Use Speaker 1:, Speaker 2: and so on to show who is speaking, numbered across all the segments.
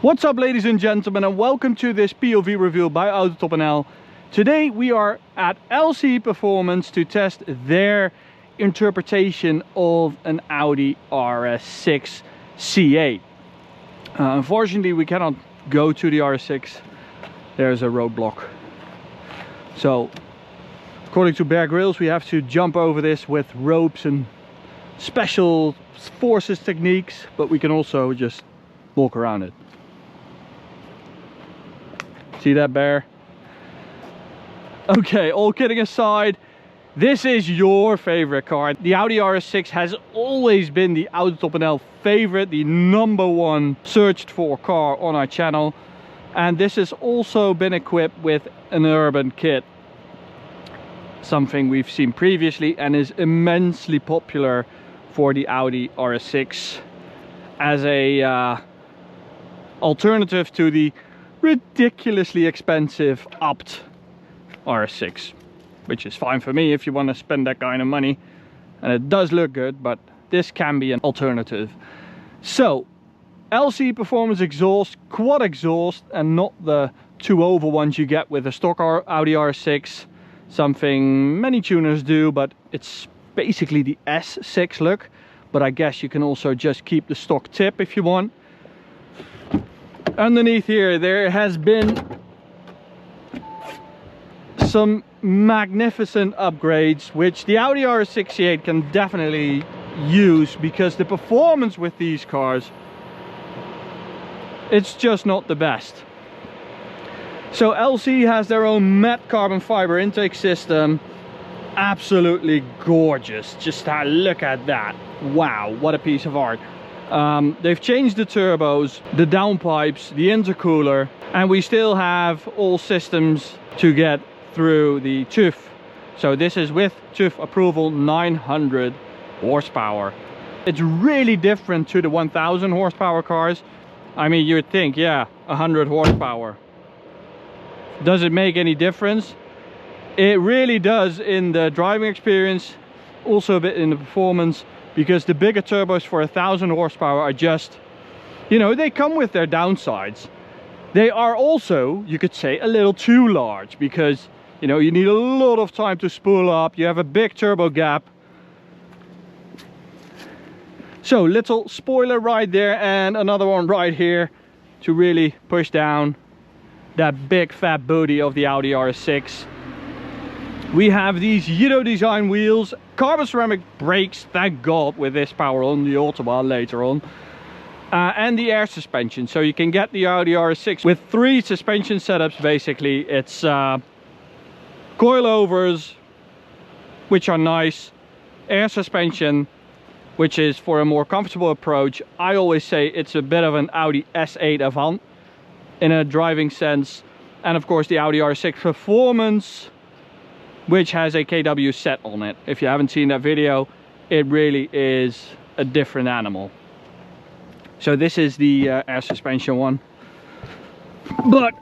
Speaker 1: What's up, ladies and gentlemen, and welcome to this POV review by AUTOBAHN. Today we are at LC Performance to test their interpretation of an Audi RS6 C8. Unfortunately, we cannot go to the RS6. There's a roadblock. So, according to Bear Grylls, we have to jump over this with ropes and special forces techniques, but we can also just walk around it. See that, Bear? Okay, all kidding aside, this is your favorite car. The Audi RS6 has always been the AUTOBAHN favorite, the #1 searched for car on our channel. And this has also been equipped with an urban kit. Something we've seen previously and is immensely popular for the Audi RS6 as a alternative to the ridiculously expensive Abt RS6, which is fine for me if you want to spend that kind of money, and it does look good, but this can be an alternative. So LC Performance exhaust, quad exhaust, and not the 2-over ones you get with a stock Audi RS6, something many tuners do, but it's basically the S6 look. But I guess you can also just keep the stock tip if you want. Underneath here there has been some magnificent upgrades which the Audi RS6 C8 can definitely use, because the performance with these cars, it's just not the best. So LC has their own matte carbon fiber intake system. Absolutely gorgeous. Just look at that. Wow, what a piece of art. They've changed the turbos, the downpipes, the intercooler, and we still have all systems to get through the TÜV. So this is with TÜV approval, 900 horsepower. It's really different to the 1000 horsepower cars. I mean, you'd think, yeah, 100 horsepower. Does it make any difference? It really does in the driving experience, also a bit in the performance, because the bigger turbos for 1000 horsepower are just, you know, they come with their downsides. They are also, you could say, a little too large, because, you know, you need a lot of time to spool up, you have a big turbo gap. So, little spoiler right there, and another one right here to really push down that big fat booty of the Audi RS6. We have these Euro design wheels, carbon ceramic brakes, thank God, with this power on the Autobahn later on, and the air suspension. So you can get the Audi RS6 with 3 suspension setups. Basically, it's coilovers, which are nice, air suspension, which is for a more comfortable approach. I always say it's a bit of an Audi S8 Avant in a driving sense, and of course the Audi RS6 Performance, which has a KW set on it. If you haven't seen that video, it really is a different animal. So this is the air suspension one. But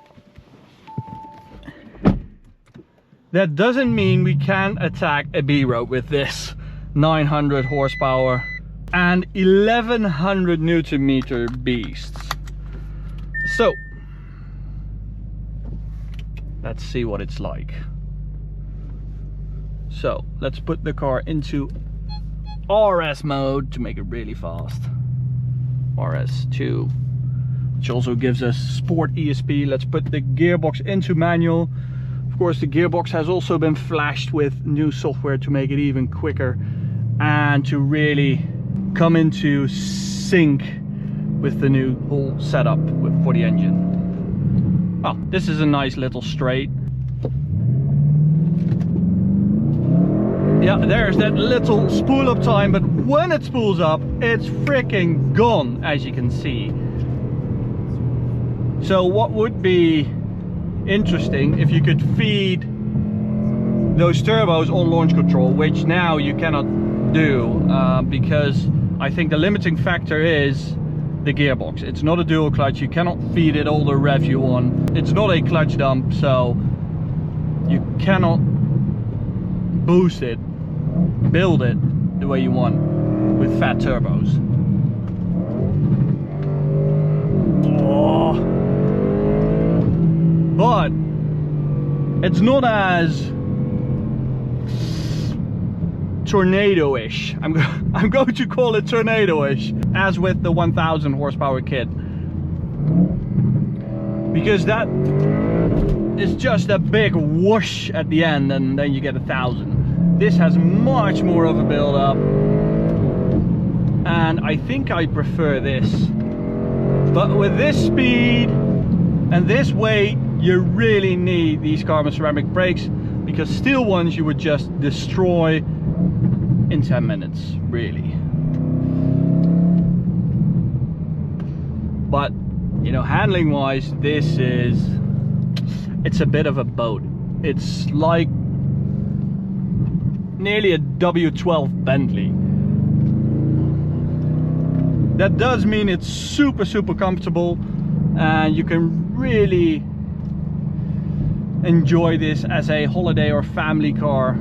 Speaker 1: that doesn't mean we can't attack a B-road with this 900 horsepower and 1100 Newton meter beasts. So let's see what it's like. So let's put the car into RS mode to make it really fast. RS2, which also gives us sport ESP. Let's put the gearbox into manual. Of course, the gearbox has also been flashed with new software to make it even quicker and to really come into sync with the new whole setup for the engine. Well, this is a nice little straight. Yeah, there's that little spool up time, but when it spools up, it's freaking gone, as you can see. So what would be interesting if you could feed those turbos on launch control, which now you cannot do, because I think the limiting factor is the gearbox. It's not a dual clutch, you cannot feed it all the rev you want. It's not a clutch dump, so you cannot boost it, build it the way you want with fat turbos. Oh, It's not as tornado-ish. I'm going to call it tornado-ish, as with the 1000 horsepower kit, because that is just a big whoosh at the end, and then you get 1000. This has much more of a build-up, and I think I prefer this. But with this speed and this weight, you really need these carbon ceramic brakes, because steel ones you would just destroy in 10 minutes, really. But, you know, handling wise, this is, it's a bit of a boat. It's like nearly a W12 Bentley. That does mean it's super comfortable, and you can really enjoy this as a holiday or family car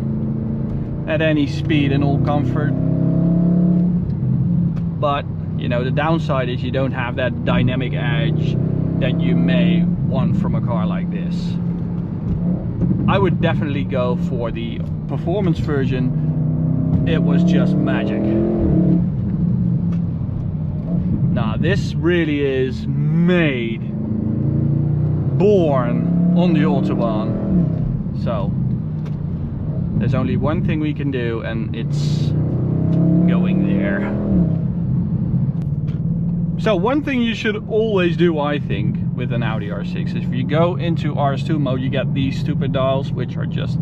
Speaker 1: at any speed and all comfort. But you know, the downside is you don't have that dynamic edge that you may want from a car like this. I would definitely go for the performance version. It was just magic. Now this really is made, born on the Autobahn. So there's only one thing we can do, and it's going there. So one thing you should always do, I think, with an Audi R6 is if you go into RS2 mode, you get these stupid dials, which are just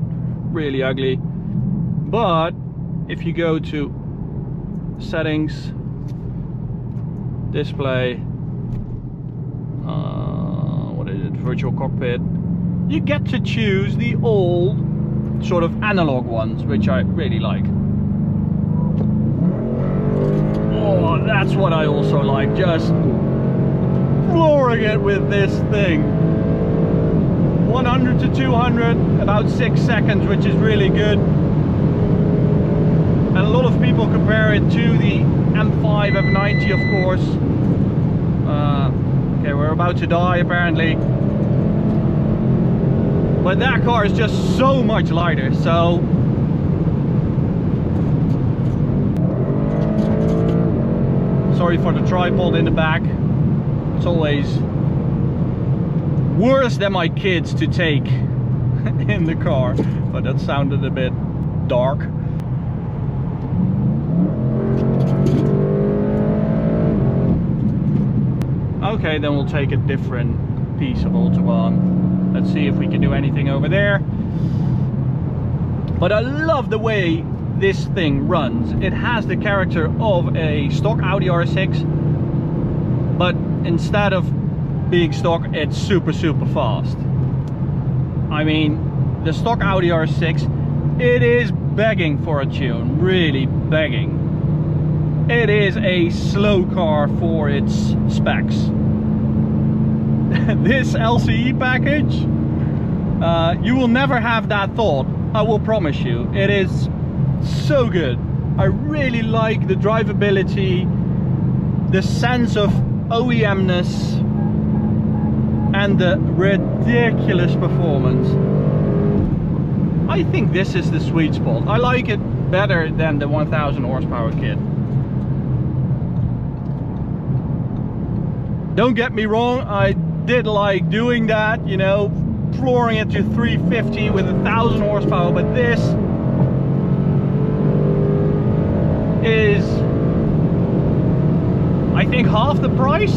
Speaker 1: really ugly. But if you go to settings, display, what is it, virtual cockpit, you get to choose the old sort of analog ones, which I really like. Oh, that's what I also like, just flooring it with this thing. 100 to 200, about 6 seconds, which is really good. And a lot of people compare it to the M5 F90, of course. Okay, we're about to die apparently. But that car is just so much lighter, so sorry for the tripod in the back. It's always worse than my kids to take in the car, but that sounded a bit dark. Okay, then we'll take a different piece of Autobahn. Let's see if we can do anything over there. But I love the way this thing runs. It has the character of a stock Audi RS6, but instead of being stock, it's super fast. I mean, the stock Audi RS6, it is begging for a tune, really begging. It is a slow car for its specs. This LCE package, you will never have that thought, I will promise you. It is so good. I really like the drivability, the sense of OEMness, and the ridiculous performance. I think this is the sweet spot. I like it better than the 1000 horsepower kit. Don't get me wrong, I did like doing that, you know, flooring it to 350 with 1000 horsepower, but this is, I think, half the price.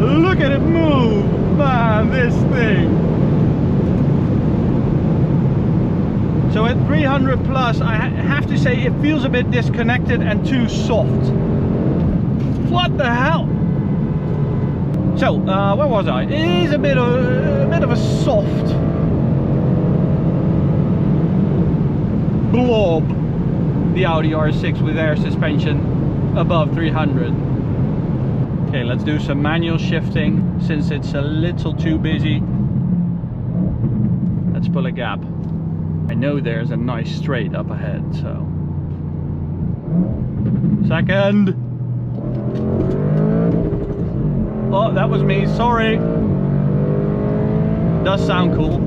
Speaker 1: Look at it move, man, this thing. So at 300 plus, I have to say it feels a bit disconnected and too soft. What the hell? So, where was I? It is a bit of a soft blob, the Audi R6 with air suspension above 300. Okay, let's do some manual shifting since it's a little too busy. Let's pull a gap. I know there's a nice straight up ahead, so. Second. Oh, that was me, sorry. Does sound cool.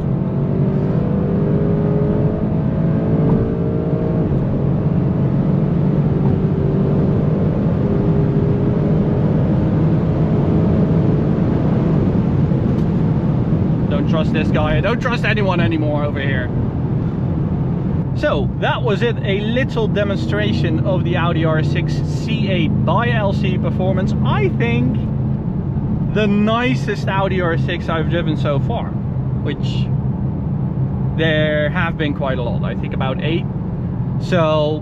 Speaker 1: Don't trust this guy. I don't trust anyone anymore over here. So that was it, a little demonstration of the Audi RS6 C8 by LC Performance. I think the nicest Audi RS6 I've driven so far, which there have been quite a lot, I think about 8. So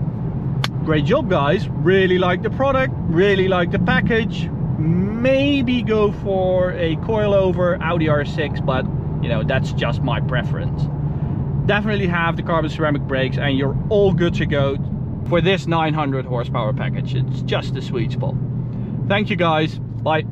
Speaker 1: great job guys, really like the product, really like the package. Maybe go for a coilover Audi RS6, but you know, that's just my preference. Definitely have the carbon ceramic brakes and you're all good to go for this 900 horsepower package. It's just the sweet spot. Thank you guys, bye.